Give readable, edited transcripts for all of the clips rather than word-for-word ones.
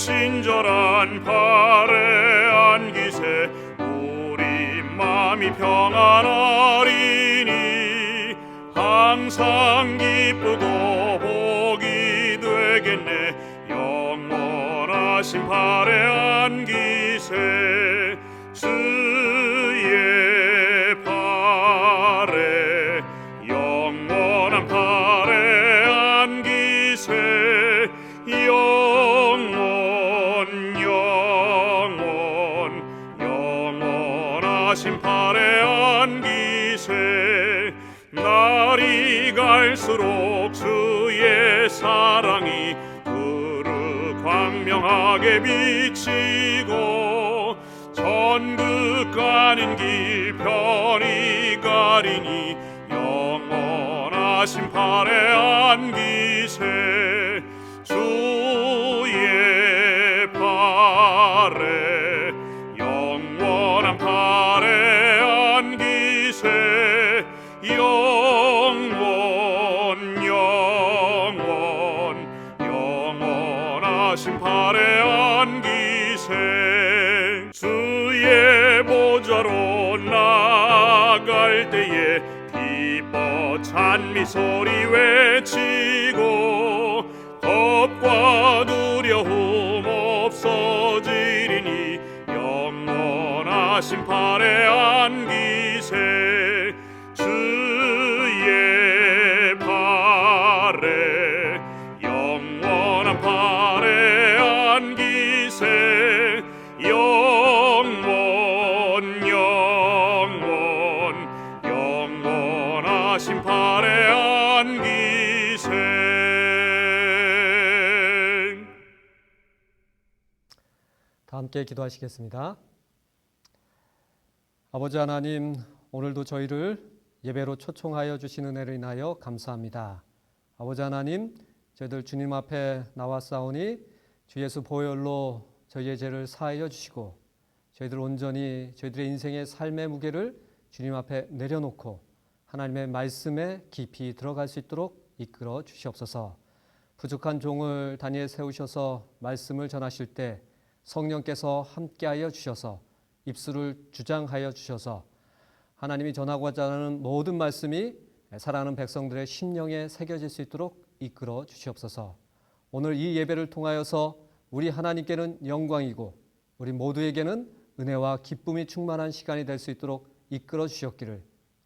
친절한 팔에 안기세 우리 마음이 평안하리니 항상 기쁘고 복이 되겠네. 영원하신 팔에 안기세 주의 팔에 영원한 팔에 안기세 영원하신 팔에 안기세. 날이 갈수록 주의 사랑이 두루 광명하게 비치고 천국 가는 길 편히 가리니 영원하신 팔에 안기세 주의 팔에 영원한 팔에 안기세 영원하신 팔에 안기세. 주의 보좌로 나갈 때에 기뻐 찬미 소리 외치고 겁과 두려움 없어지리니 영원하신 팔에 안기세 주의 팔에 영원한 팔에 안기세 영원하신 팔에 안기세. 다 함께 기도하시겠습니다. 아버지 하나님, 오늘도 저희를 예배로 초청하여 주신 은혜를 인하여 감사합니다. 아버지 하나님, 저희들 주님 앞에 나왔사오니 주 예수 보혈로 저희의 죄를 사하여 주시고 저희들 온전히 저희들의 인생의 삶의 무게를 주님 앞에 내려놓고 하나님의 말씀에 깊이 들어갈 수 있도록 이끌어 주시옵소서. 부족한 종을 단위에 세우셔서 말씀을 전하실 때 성령께서 함께하여 주셔서 입술을 주장하여 주셔서 하나님이 전하고자 하는 모든 말씀이 사랑하는 백성들의 심령에 새겨질 수 있도록 이끌어 주시옵소서. 오늘 이 예배를 통하여서 우리 하나님께는 영광이고 우리 모두에게는 은혜와 기쁨이 충만한 시간이 될 수 있도록 이끌어 주셨기를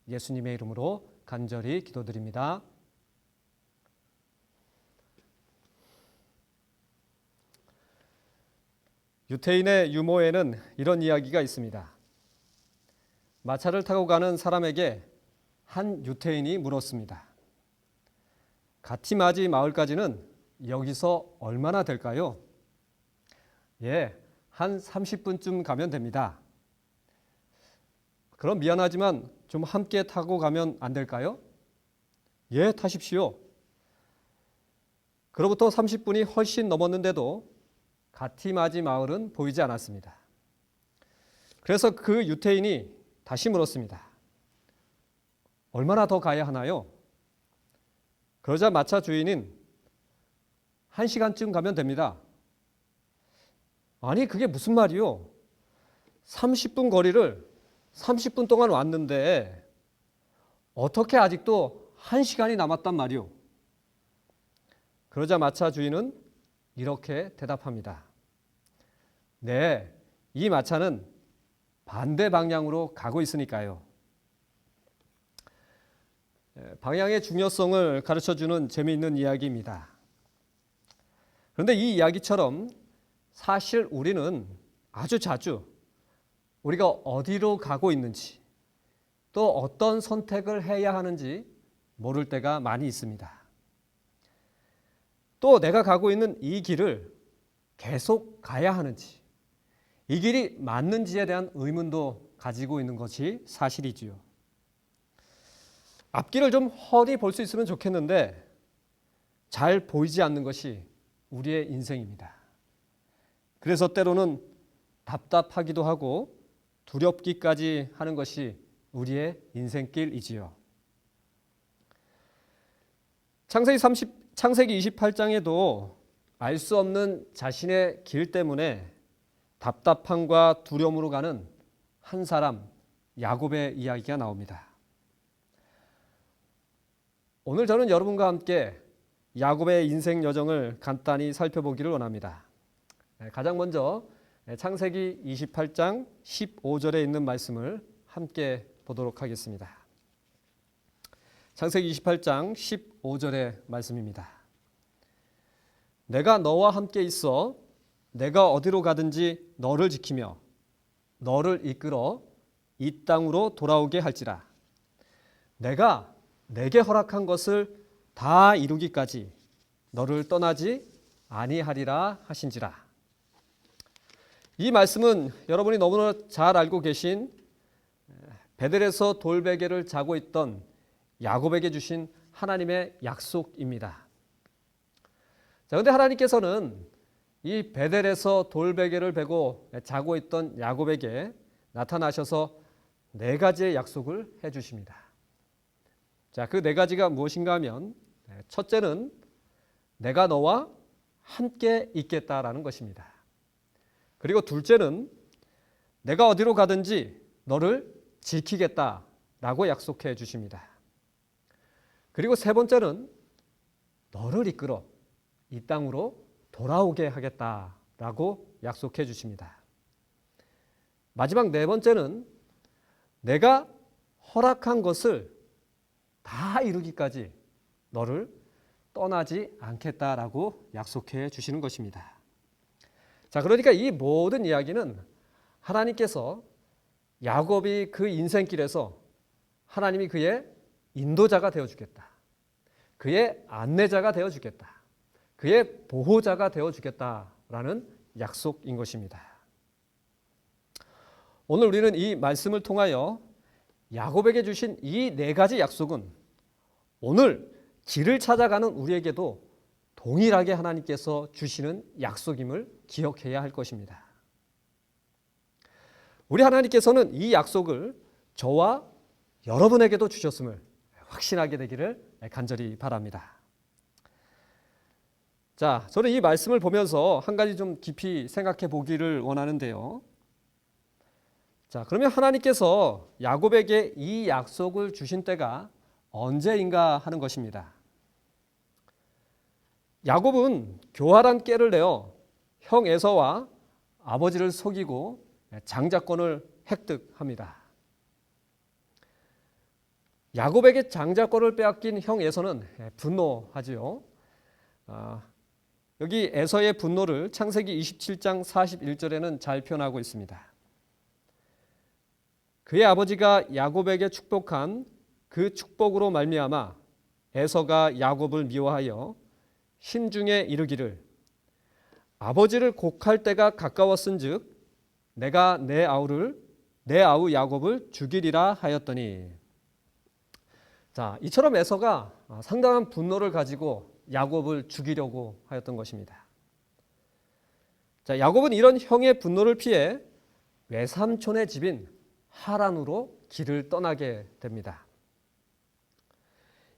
예수님의 이름으로 간절히 기도드립니다. 유태인의 유모에는 이런 이야기가 있습니다. 마차를 타고 가는 사람에게 한 유태인이 물었습니다. 가티마지 마을까지는 여기서 얼마나 될까요? 한 30분쯤 가면 됩니다. 그럼 미안하지만 좀 함께 타고 가면 안 될까요? 타십시오. 그로부터 30분이 훨씬 넘었는데도 가티마지 마을은 보이지 않았습니다. 그래서 그 유태인이 다시 물었습니다. 얼마나 더 가야 하나요? 그러자 마차 주인은 1시간쯤 가면 됩니다. 아니, 그게 무슨 말이요? 30분 거리를 30분 동안 왔는데 어떻게 아직도 1시간이 남았단 말이오? 그러자 마차 주인은 이렇게 대답합니다. 네, 이 마차는 반대 방향으로 가고 있으니까요. 방향의 중요성을 가르쳐주는 재미있는 이야기입니다. 그런데 이 이야기처럼 사실 우리는 아주 자주 우리가 어디로 가고 있는지 또 어떤 선택을 해야 하는지 모를 때가 많이 있습니다. 또 내가 가고 있는 이 길을 계속 가야 하는지 이 길이 맞는지에 대한 의문도 가지고 있는 것이 사실이지요. 앞길을 좀 훤히 볼 수 있으면 좋겠는데 잘 보이지 않는 것이 우리의 인생입니다. 그래서 때로는 답답하기도 하고 두렵기까지 하는 것이 우리의 인생길이지요. 창세기 28장에도 알 수 없는 자신의 길 때문에 답답함과 두려움으로 가는 한 사람 야곱의 이야기가 나옵니다. 오늘 저는 여러분과 함께 야곱의 인생 여정을 간단히 살펴보기를 원합니다. 가장 먼저 창세기 28장 15절에 있는 말씀을 함께 보도록 하겠습니다. 창세기 28장 15절의 말씀입니다. 내가 너와 함께 있어 내가 어디로 가든지 너를 지키며 너를 이끌어 이 땅으로 돌아오게 할지라. 내가 내게 허락한 것을 다 이루기까지 너를 떠나지 아니하리라 하신지라. 이 말씀은 여러분이 너무나 잘 알고 계신 베델에서 돌베개를 자고 있던 야곱에게 주신 하나님의 약속입니다. 자, 그런데 하나님께서는 이 베델에서 돌베개를 베고 자고 있던 야곱에게 나타나셔서 네 가지의 약속을 해주십니다. 자, 그 네 가지가 무엇인가 하면 첫째는 내가 너와 함께 있겠다라는 것입니다. 그리고 둘째는 내가 어디로 가든지 너를 지키겠다라고 약속해 주십니다. 그리고 세 번째는 너를 이끌어 이 땅으로 돌아오게 하겠다라고 약속해 주십니다. 마지막 네 번째는 내가 허락한 것을 다 이루기까지 너를 떠나지 않겠다라고 약속해 주시는 것입니다. 자, 그러니까 이 모든 이야기는 하나님께서 야곱이 그 인생길에서 하나님이 그의 인도자가 되어주겠다. 그의 안내자가 되어주겠다. 그의 보호자가 되어주겠다라는 약속인 것입니다. 오늘 우리는 이 말씀을 통하여 야곱에게 주신 이 네 가지 약속은 오늘 길을 찾아가는 우리에게도 동일하게 하나님께서 주시는 약속임을 기억해야 할 것입니다. 우리 하나님께서는 이 약속을 저와 여러분에게도 주셨음을 확신하게 되기를 간절히 바랍니다. 자, 저는 이 말씀을 보면서 한 가지 좀 깊이 생각해 보기를 원하는데요. 자, 그러면 하나님께서 야곱에게 이 약속을 주신 때가 언제인가 하는 것입니다. 야곱은 교활한 꾀를 내어 형 에서와 아버지를 속이고 장자권을 획득합니다. 야곱에게 장자권을 빼앗긴 형 에서는 분노하지요. 여기 에서의 분노를 창세기 27장 41절에는 잘 표현하고 있습니다. 그의 아버지가 야곱에게 축복한 그 축복으로 말미암아 에서가 야곱을 미워하여 심중에 이르기를 아버지를 곡할 때가 가까웠은즉 내가 내 아우 야곱을 죽이리라 하였더니. 자, 이처럼 에서가 상당한 분노를 가지고 야곱을 죽이려고 하였던 것입니다. 자, 야곱은 이런 형의 분노를 피해 외삼촌의 집인 하란으로 길을 떠나게 됩니다.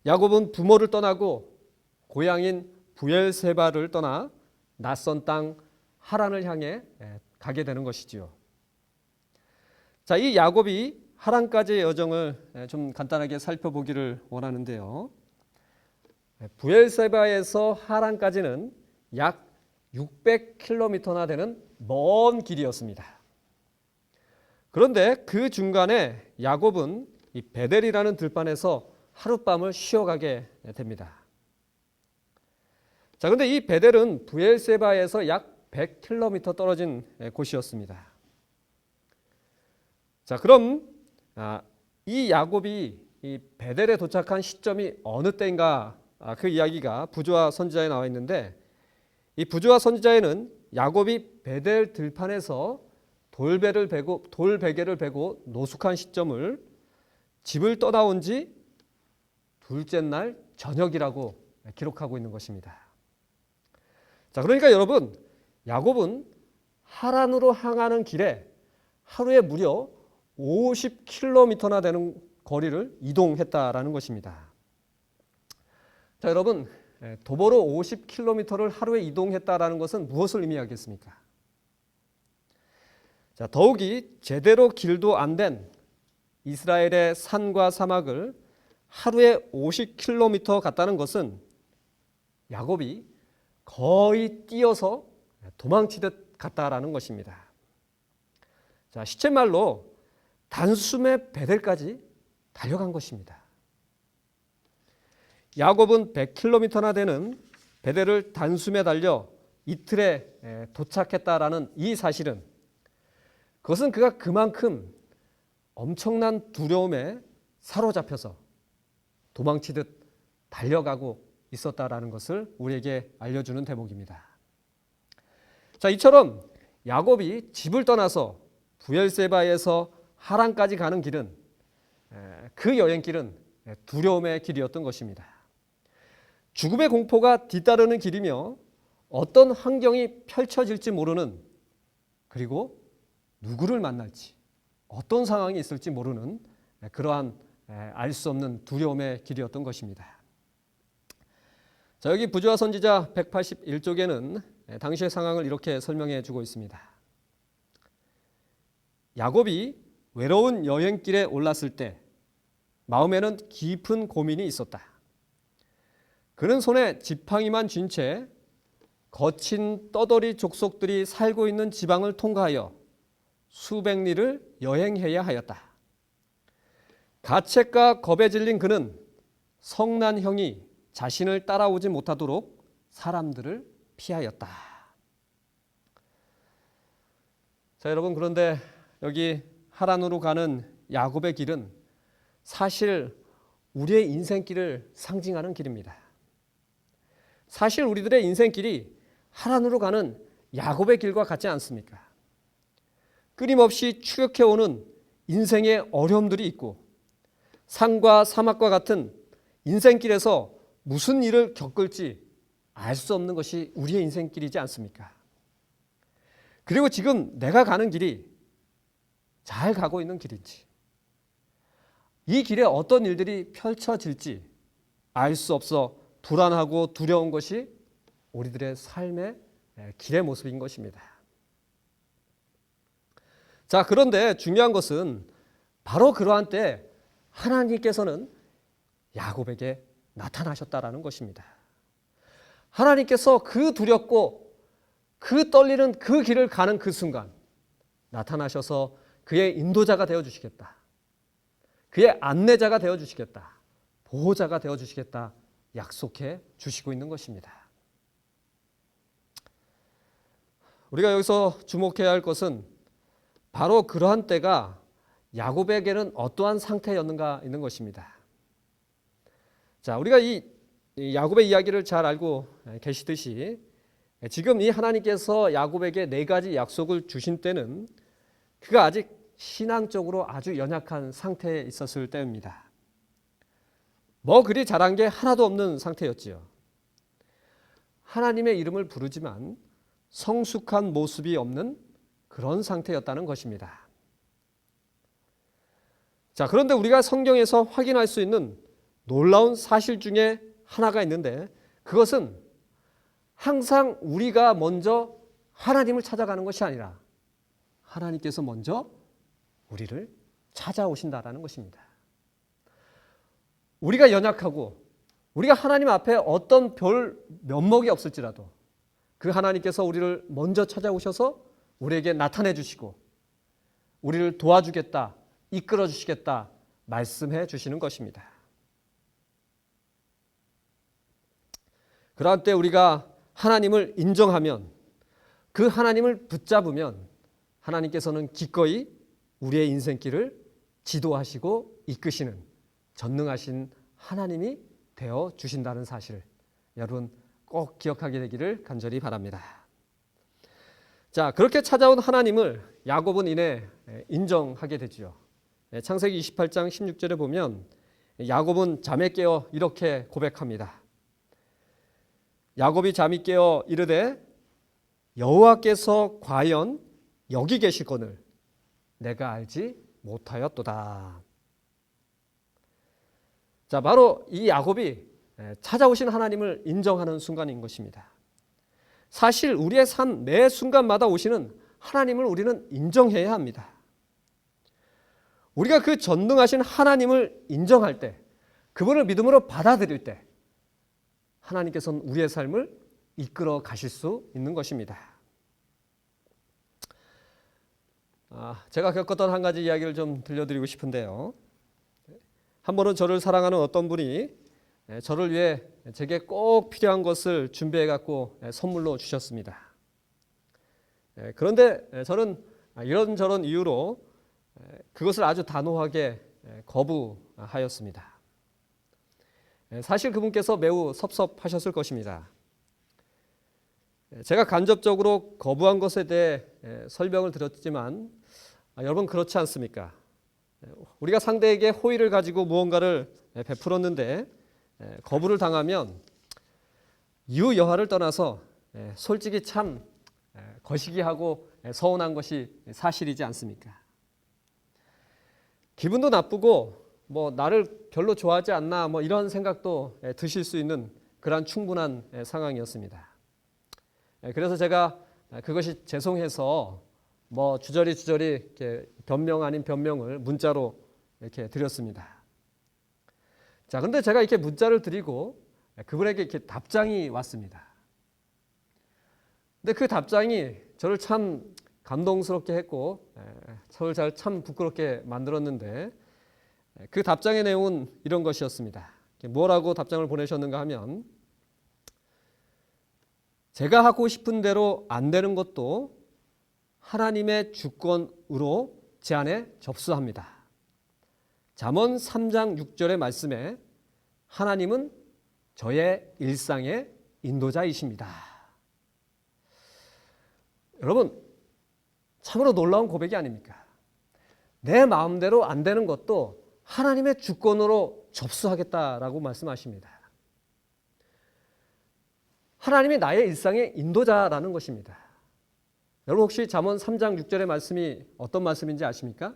야곱은 부모를 떠나고 고향인 브엘세바를 떠나 낯선 땅 하란을 향해 가게 되는 것이지요. 자, 이 야곱이 하란까지의 여정을 좀 간단하게 살펴보기를 원하는데요. 브엘세바에서 하란까지는 약 600km나 되는 먼 길이었습니다. 그런데 그 중간에 야곱은 이 베델이라는 들판에서 하룻밤을 쉬어가게 됩니다. 자, 그런데 이 베델은 브엘세바에서 약 100km 떨어진 곳이었습니다. 자, 그럼 이 야곱이 이 베델에 도착한 시점이 어느 때인가, 그 이야기가 부조와 선지자에 나와 있는데, 이 부조와 선지자에는 야곱이 베델 들판에서 돌베개를 베고 노숙한 시점을 집을 떠나온 지 둘째 날 저녁이라고 기록하고 있는 것입니다. 자, 그러니까 여러분, 야곱은 하란으로 향하는 길에 하루에 무려 50km나 되는 거리를 이동했다라는 것입니다. 자, 여러분, 도보로 50km를 하루에 이동했다라는 것은 무엇을 의미하겠습니까? 자, 더욱이 제대로 길도 안 된 이스라엘의 산과 사막을 하루에 50km 갔다는 것은 야곱이 거의 뛰어서 도망치듯 갔다라는 것입니다. 자, 시쳇말로 단숨에 베델까지 달려간 것입니다. 야곱은 100km나 되는 베델을 단숨에 달려 이틀에 도착했다라는 이 사실은, 그것은 그가 그만큼 엄청난 두려움에 사로잡혀서 도망치듯 달려가고 있었다라는 것을 우리에게 알려주는 대목입니다. 자, 이처럼 야곱이 집을 떠나서 부엘세바에서 하란까지 가는 길은, 그 여행길은 두려움의 길이었던 것입니다. 죽음의 공포가 뒤따르는 길이며 어떤 환경이 펼쳐질지 모르는, 그리고 누구를 만날지, 어떤 상황이 있을지 모르는 그러한 알 수 없는 두려움의 길이었던 것입니다. 자, 여기 부조화 선지자 181쪽에는 당시의 상황을 이렇게 설명해 주고 있습니다. 야곱이 외로운 여행길에 올랐을 때 마음에는 깊은 고민이 있었다. 그는 손에 지팡이만 쥔 채 거친 떠돌이 족속들이 살고 있는 지방을 통과하여 수백 리를 여행해야 하였다. 가책과 겁에 질린 그는 성난 형이 자신을 따라오지 못하도록 사람들을 피하였다. 자, 여러분, 그런데 여기 하란으로 가는 야곱의 길은 사실 우리의 인생길을 상징하는 길입니다. 사실 우리들의 인생길이 하란으로 가는 야곱의 길과 같지 않습니까? 끊임없이 추격해오는 인생의 어려움들이 있고, 산과 사막과 같은 인생길에서 무슨 일을 겪을지 알 수 없는 것이 우리의 인생길이지 않습니까? 그리고 지금 내가 가는 길이 잘 가고 있는 길인지, 이 길에 어떤 일들이 펼쳐질지 알 수 없어 불안하고 두려운 것이 우리들의 삶의 길의 모습인 것입니다. 자, 그런데 중요한 것은 바로 그러한 때 하나님께서는 야곱에게 나타나셨다라는 것입니다. 하나님께서 그 두렵고 그 떨리는 그 길을 가는 그 순간 나타나셔서 그의 인도자가 되어주시겠다, 그의 안내자가 되어주시겠다, 보호자가 되어주시겠다 약속해 주시고 있는 것입니다. 우리가 여기서 주목해야 할 것은 바로 그러한 때가 야곱에게는 어떠한 상태였는가 있는 것입니다. 자, 우리가 이 야곱의 이야기를 잘 알고 계시듯이 지금 이 하나님께서 야곱에게 4가지 약속을 주신 때는 그가 아직 신앙적으로 아주 연약한 상태에 있었을 때입니다. 뭐 그리 잘한 게 하나도 없는 상태였지요. 하나님의 이름을 부르지만 성숙한 모습이 없는 그런 상태였다는 것입니다. 자, 그런데 우리가 성경에서 확인할 수 있는 놀라운 사실 중에 하나가 있는데, 그것은 항상 우리가 먼저 하나님을 찾아가는 것이 아니라 하나님께서 먼저 우리를 찾아오신다라는 것입니다. 우리가 연약하고 우리가 하나님 앞에 어떤 별 면목이 없을지라도 그 하나님께서 우리를 먼저 찾아오셔서 우리에게 나타내 주시고 우리를 도와주겠다, 이끌어 주시겠다 말씀해 주시는 것입니다. 그럴 때 우리가 하나님을 인정하면, 그 하나님을 붙잡으면 하나님께서는 기꺼이 우리의 인생길을 지도하시고 이끄시는 전능하신 하나님이 되어 주신다는 사실, 여러분 꼭 기억하게 되기를 간절히 바랍니다. 자, 그렇게 찾아온 하나님을 야곱은 이내 인정하게 되지요. 창세기 28장 16절에 보면 야곱은 잠에 깨어 이렇게 고백합니다. 야곱이 잠이 깨어 이르되 여호와께서 과연 여기 계시거늘 내가 알지 못하였도다. 자, 바로 이 야곱이 찾아오신 하나님을 인정하는 순간인 것입니다. 사실 우리의 삶 매 순간마다 오시는 하나님을 우리는 인정해야 합니다. 우리가 그 전능하신 하나님을 인정할 때, 그분을 믿음으로 받아들일 때 하나님께서는 우리의 삶을 이끌어 가실 수 있는 것입니다. 제가 겪었던 한 가지 이야기를 좀 들려드리고 싶은데요. 한 번은 저를 사랑하는 어떤 분이 저를 위해 제게 꼭 필요한 것을 준비해 갖고 선물로 주셨습니다. 그런데 저는 이런저런 이유로 그것을 아주 단호하게 거부하였습니다. 사실 그분께서 매우 섭섭하셨을 것입니다. 제가 간접적으로 거부한 것에 대해 설명을 드렸지만 여러분 그렇지 않습니까? 우리가 상대에게 호의를 가지고 무언가를 베풀었는데 거부를 당하면 이유 여하를 떠나서 솔직히 참 거시기하고 서운한 것이 사실이지 않습니까? 기분도 나쁘고 나를 별로 좋아하지 않나 이런 생각도 드실 수 있는 그런 충분한 상황이었습니다. 그래서 제가 그것이 죄송해서 주저리 이렇게 변명 아닌 변명을 문자로 이렇게 드렸습니다. 자, 근데 제가 이렇게 문자를 드리고 그분에게 이렇게 답장이 왔습니다. 근데 그 답장이 저를 참 감동스럽게 했고 저를 참 부끄럽게 만들었는데 그 답장의 내용은 이런 것이었습니다. 뭐라고 답장을 보내셨는가 하면 제가 하고 싶은 대로 안 되는 것도 하나님의 주권으로 제안에 접수합니다. 잠언 3장 6절의 말씀에 하나님은 저의 일상의 인도자이십니다. 여러분 참으로 놀라운 고백이 아닙니까? 내 마음대로 안 되는 것도 하나님의 주권으로 접수하겠다라고 말씀하십니다. 하나님이 나의 일상의 인도자라는 것입니다. 여러분 혹시 잠언 3장 6절의 말씀이 어떤 말씀인지 아십니까?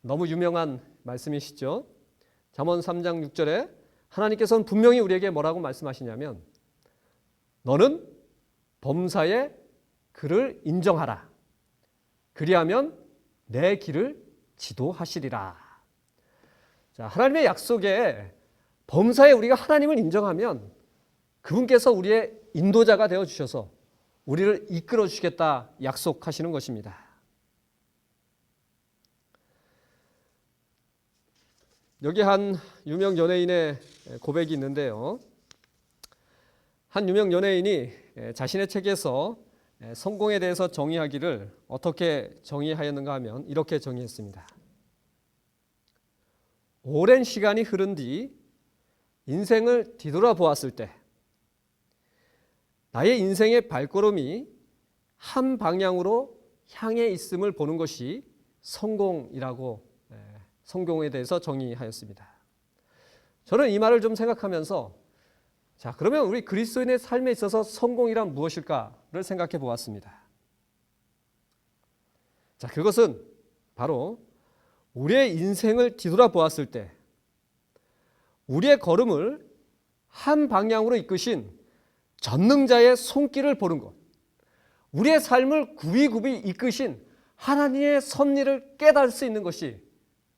너무 유명한 말씀이시죠? 잠언 3장 6절에 하나님께서는 분명히 우리에게 뭐라고 말씀하시냐면 너는 범사에 그를 인정하라. 그리하면 내 길을 지도하시리라. 자, 하나님의 약속에 범사에 우리가 하나님을 인정하면 그분께서 우리의 인도자가 되어 주셔서 우리를 이끌어 주시겠다 약속하시는 것입니다. 여기 한 유명 연예인의 고백이 있는데요. 한 유명 연예인이 자신의 책에서 성공에 대해서 정의하기를 어떻게 정의하였는가 하면 이렇게 정의했습니다. 오랜 시간이 흐른 뒤 인생을 뒤돌아보았을 때 나의 인생의 발걸음이 한 방향으로 향해 있음을 보는 것이 성공이라고 성공에 대해서 정의하였습니다. 저는 이 말을 좀 생각하면서 자, 그러면 우리 그리스도인의 삶에 있어서 성공이란 무엇일까를 생각해 보았습니다. 자, 그것은 바로 우리의 인생을 뒤돌아보았을 때 우리의 걸음을 한 방향으로 이끄신 전능자의 손길을 보는 것, 우리의 삶을 굽이굽이 이끄신 하나님의 섭리를 깨달을 수 있는 것이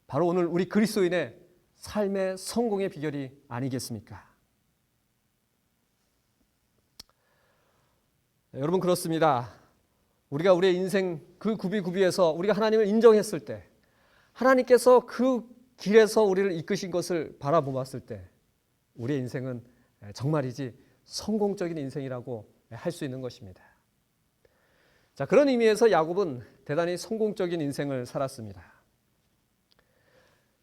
바로 오늘 우리 그리스도인의 삶의 성공의 비결이 아니겠습니까? 여러분 그렇습니다. 우리가 우리의 인생 그 굽이굽이에서 우리가 하나님을 인정했을 때 하나님께서 그 길에서 우리를 이끄신 것을 바라보았을 때 우리의 인생은 정말이지 성공적인 인생이라고 할 수 있는 것입니다. 자, 그런 의미에서 야곱은 대단히 성공적인 인생을 살았습니다.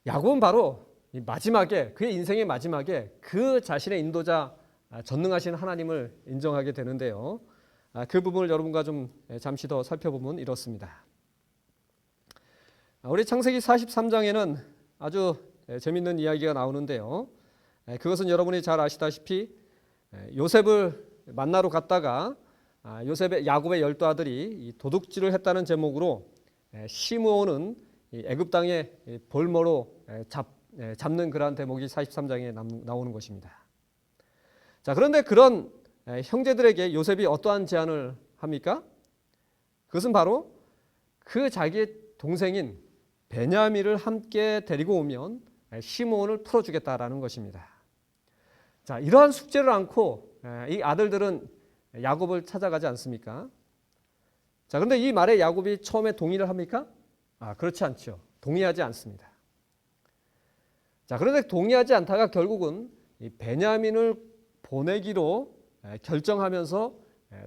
야곱은 바로 이 마지막에 그의 인생의 마지막에 그 자신의 인도자 전능하신 하나님을 인정하게 되는데요. 그 부분을 여러분과 좀 잠시 더 살펴보면 이렇습니다. 우리 창세기 43장에는 아주 재밌는 이야기가 나오는데요. 그것은 여러분이 잘 아시다시피 요셉을 만나러 갔다가 야곱의 12아들이 도둑질을 했다는 제목으로 시므온은 애굽 땅의 볼모로 잡는 그러한 대목이 43장에 나오는 것입니다. 자, 그런데 그런 형제들에게 요셉이 어떠한 제안을 합니까? 그것은 바로 그 자기의 동생인 베냐민을 함께 데리고 오면 시몬을 풀어주겠다라는 것입니다. 자, 이러한 숙제를 안고 이 아들들은 야곱을 찾아가지 않습니까? 자, 그런데 이 말에 야곱이 처음에 동의를 합니까? 그렇지 않죠. 동의하지 않습니다. 자, 그런데 동의하지 않다가 결국은 이 베냐민을 보내기로 결정하면서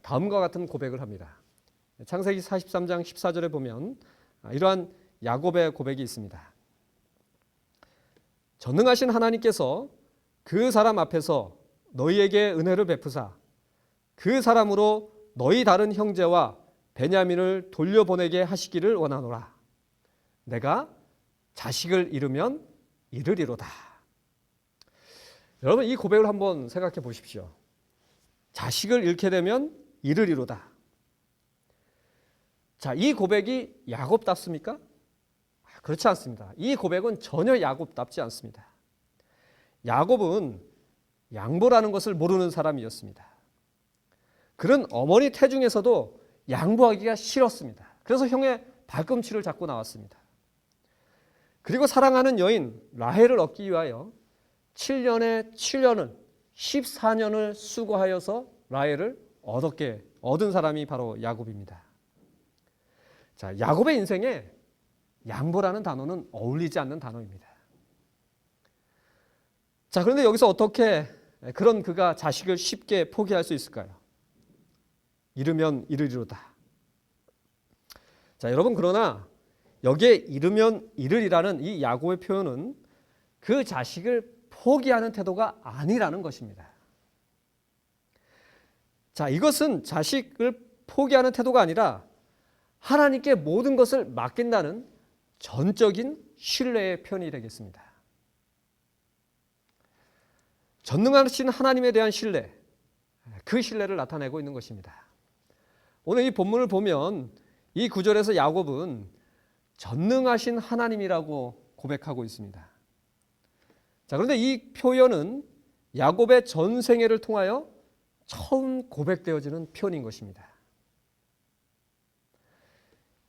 다음과 같은 고백을 합니다. 창세기 43장 14절에 보면 이러한 야곱의 고백이 있습니다. 전능하신 하나님께서 그 사람 앞에서 너희에게 은혜를 베푸사 그 사람으로 너희 다른 형제와 베냐민을 돌려보내게 하시기를 원하노라. 내가 자식을 잃으면 잃으리로다. 여러분, 이 고백을 한번 생각해 보십시오. 자식을 잃게 되면 잃으리로다. 자, 이 고백이 야곱답습니까? 그렇지 않습니다. 이 고백은 전혀 야곱답지 않습니다. 야곱은 양보라는 것을 모르는 사람이었습니다. 그런 어머니 태중에서도 양보하기가 싫었습니다. 그래서 형의 발꿈치를 잡고 나왔습니다. 그리고 사랑하는 여인 라헬을 얻기 위하여 7년에 7년을 14년을 수고하여서 라헬을 얻은 사람이 바로 야곱입니다. 자, 야곱의 인생에 양보라는 단어는 어울리지 않는 단어입니다. 자, 그런데 여기서 어떻게 그런 그가 자식을 쉽게 포기할 수 있을까요? 잃으면 잃으리로다. 자, 여러분, 그러나 여기에 잃으면 잃으리라는 이 야곱의 표현은 그 자식을 포기하는 태도가 아니라는 것입니다. 자, 이것은 자식을 포기하는 태도가 아니라 하나님께 모든 것을 맡긴다는 전적인 신뢰의 표현이 되겠습니다. 전능하신 하나님에 대한 신뢰, 그 신뢰를 나타내고 있는 것입니다. 오늘 이 본문을 보면 이 구절에서 야곱은 전능하신 하나님이라고 고백하고 있습니다. 자, 그런데 이 표현은 야곱의 전생애를 통하여 처음 고백되어지는 표현인 것입니다.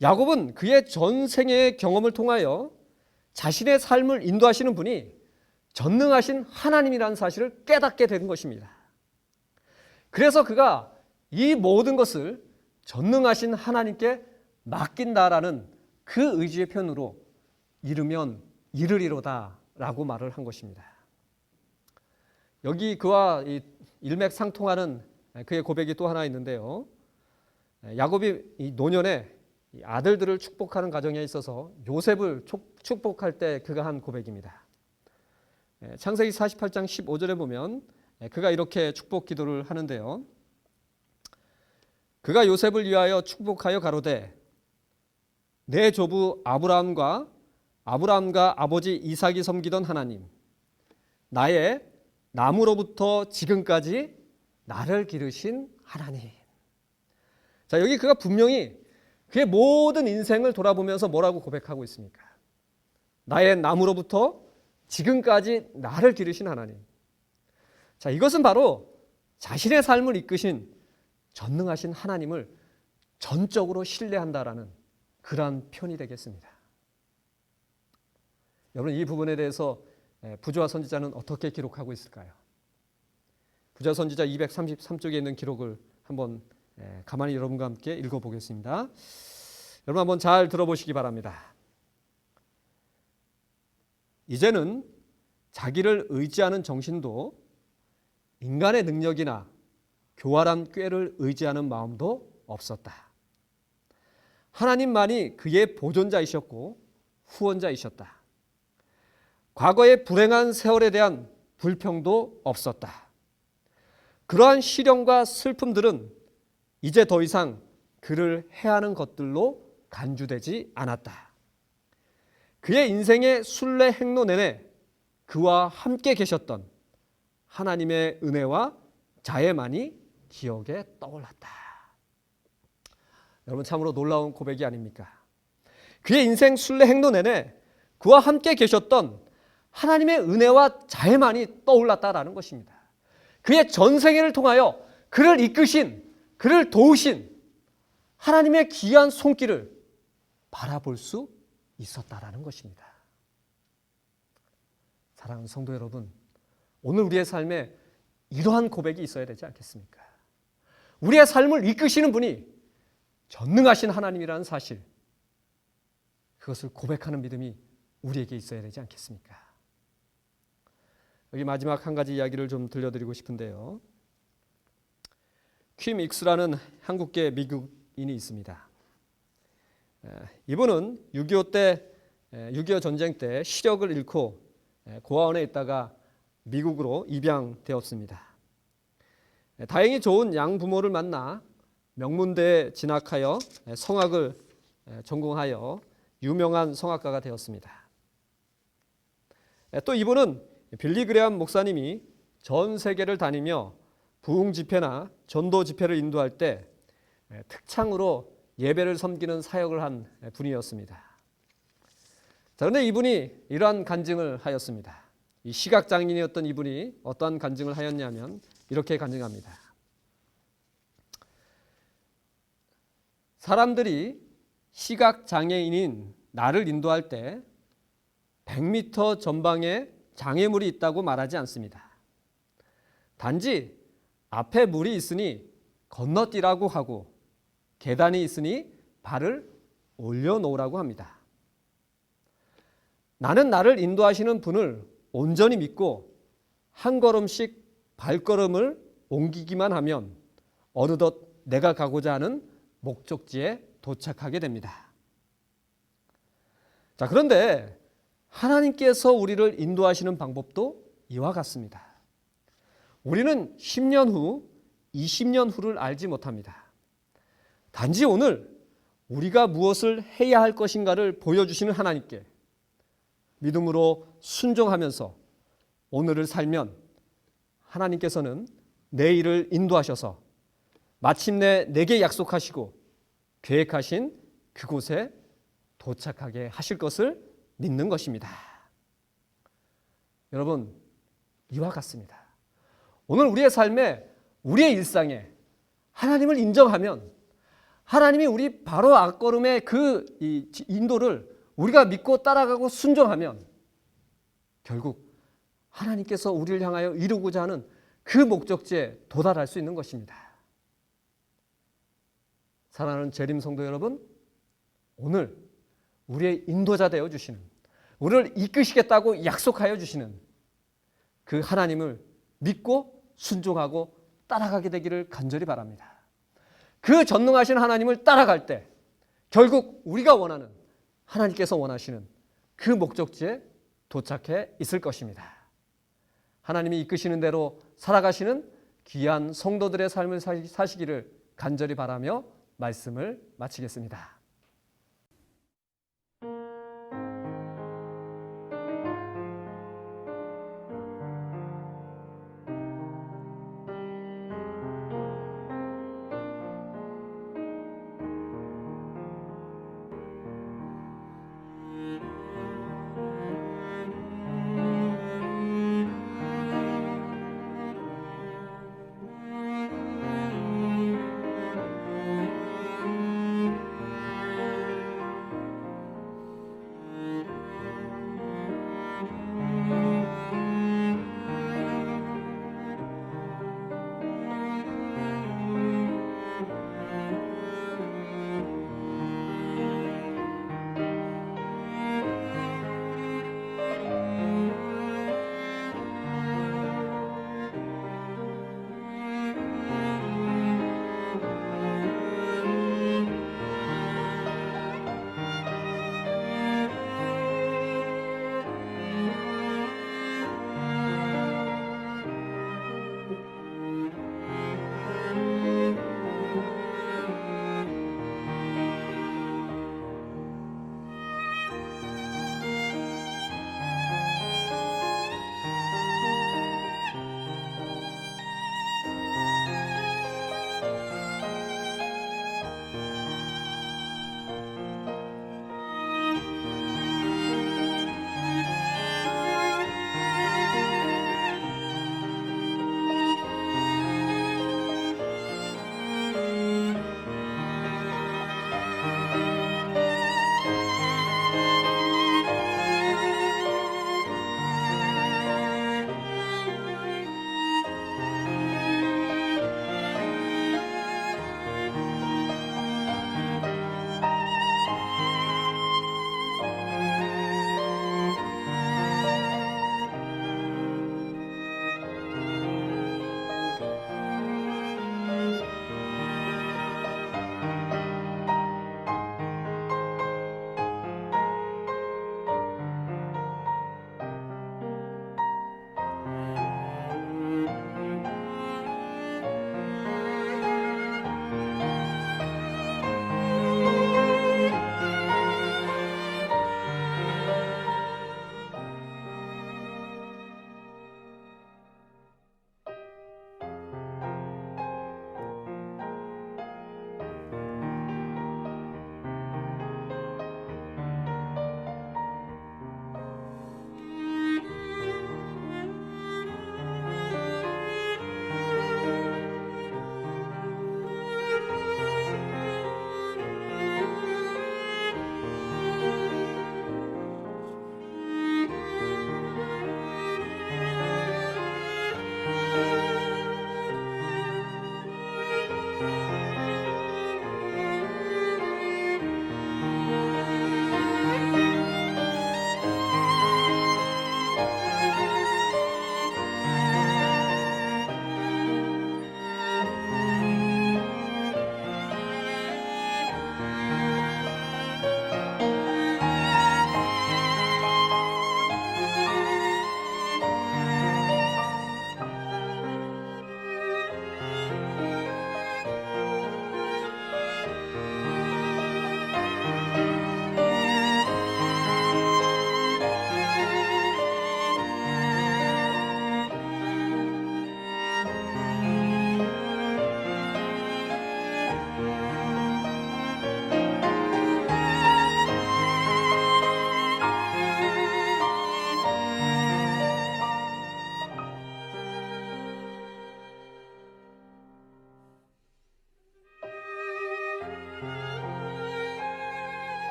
야곱은 그의 전생애의 경험을 통하여 자신의 삶을 인도하시는 분이 전능하신 하나님이라는 사실을 깨닫게 된 것입니다. 그래서 그가 이 모든 것을 전능하신 하나님께 맡긴다라는 그 의지의 표현으로 잃으면 잃으리로다 라고 말을 한 것입니다. 여기 그와 일맥상통하는 그의 고백이 또 하나 있는데요. 야곱이 이 노년에 아들들을 축복하는 과정에 있어서 요셉을 축복할 때 그가 한 고백입니다. 창세기 48장 15절에 보면 그가 이렇게 축복 기도를 하는데요. 그가 요셉을 위하여 축복하여 가로되 내 조부 아브라함과 아버지 이삭이 섬기던 하나님, 나의 나무로부터 지금까지 나를 기르신 하나님. 자, 여기 그가 분명히 그의 모든 인생을 돌아보면서 뭐라고 고백하고 있습니까? 나의 나무로부터 지금까지 나를 기르신 하나님. 자, 이것은 바로 자신의 삶을 이끄신 전능하신 하나님을 전적으로 신뢰한다라는 그러한 표현이 되겠습니다. 여러분, 이 부분에 대해서 부조화 선지자는 어떻게 기록하고 있을까요? 부조화 선지자 233쪽에 있는 기록을 한번 가만히 여러분과 함께 읽어보겠습니다. 여러분 한번 잘 들어보시기 바랍니다. 이제는 자기를 의지하는 정신도 인간의 능력이나 교활한 꾀를 의지하는 마음도 없었다. 하나님만이 그의 보존자이셨고 후원자이셨다. 과거의 불행한 세월에 대한 불평도 없었다. 그러한 시련과 슬픔들은 이제 더 이상 그를 해하는 것들로 간주되지 않았다. 그의 인생의 순례 행로 내내 그와 함께 계셨던 하나님의 은혜와 자애만이 기억에 떠올랐다. 여러분, 참으로 놀라운 고백이 아닙니까? 그의 인생 순례 행로 내내 그와 함께 계셨던 하나님의 은혜와 자애만이 떠올랐다라는 것입니다. 그의 전생애를 통하여 그를 이끄신, 그를 도우신 하나님의 귀한 손길을 바라볼 수 있었다라는 것입니다. 사랑하는 성도 여러분, 오늘 우리의 삶에 이러한 고백이 있어야 되지 않겠습니까? 우리의 삶을 이끄시는 분이 전능하신 하나님이라는 사실, 그것을 고백하는 믿음이 우리에게 있어야 되지 않겠습니까? 여기 마지막 한 가지 이야기를 좀 들려드리고 싶은데요. 킴 익스라는 한국계 미국인이 있습니다. 이분은 6.25 전쟁 때 시력을 잃고 고아원에 있다가 미국으로 입양되었습니다. 다행히 좋은 양부모를 만나 명문대에 진학하여 성악을 전공하여 유명한 성악가가 되었습니다. 또 이분은 빌리 그레엄 목사님이 전 세계를 다니며 부흥 집회나 전도 집회를 인도할 때 특창으로 예배를 섬기는 사역을 한 분이었습니다. 자, 그런데 이분이 이러한 간증을 하였습니다. 이 시각장애인이었던 이분이 어떠한 간증을 하였냐면 이렇게 간증합니다. 사람들이 시각장애인인 나를 인도할 때 100m 전방에 장애물이 있다고 말하지 않습니다. 단지 앞에 물이 있으니 건너뛰라고 하고 계단이 있으니 발을 올려놓으라고 합니다. 나는 나를 인도하시는 분을 온전히 믿고 한 걸음씩 발걸음을 옮기기만 하면 어느덧 내가 가고자 하는 목적지에 도착하게 됩니다. 자, 그런데 하나님께서 우리를 인도하시는 방법도 이와 같습니다. 우리는 10년 후, 20년 후를 알지 못합니다. 단지 오늘 우리가 무엇을 해야 할 것인가를 보여주시는 하나님께 믿음으로 순종하면서 오늘을 살면 하나님께서는 내일을 인도하셔서 마침내 내게 약속하시고 계획하신 그곳에 도착하게 하실 것을 믿는 것입니다. 여러분, 이와 같습니다. 오늘 우리의 삶에, 우리의 일상에 하나님을 인정하면 하나님이 우리 바로 앞걸음의 그 인도를 우리가 믿고 따라가고 순종하면 결국 하나님께서 우리를 향하여 이루고자 하는 그 목적지에 도달할 수 있는 것입니다. 사랑하는 재림 성도 여러분, 오늘 우리의 인도자 되어 주시는, 우리를 이끄시겠다고 약속하여 주시는 그 하나님을 믿고 순종하고 따라가게 되기를 간절히 바랍니다. 그 전능하신 하나님을 따라갈 때 결국 우리가 원하는, 하나님께서 원하시는 그 목적지에 도착해 있을 것입니다. 하나님이 이끄시는 대로 살아가시는 귀한 성도들의 삶을 사시기를 간절히 바라며 말씀을 마치겠습니다.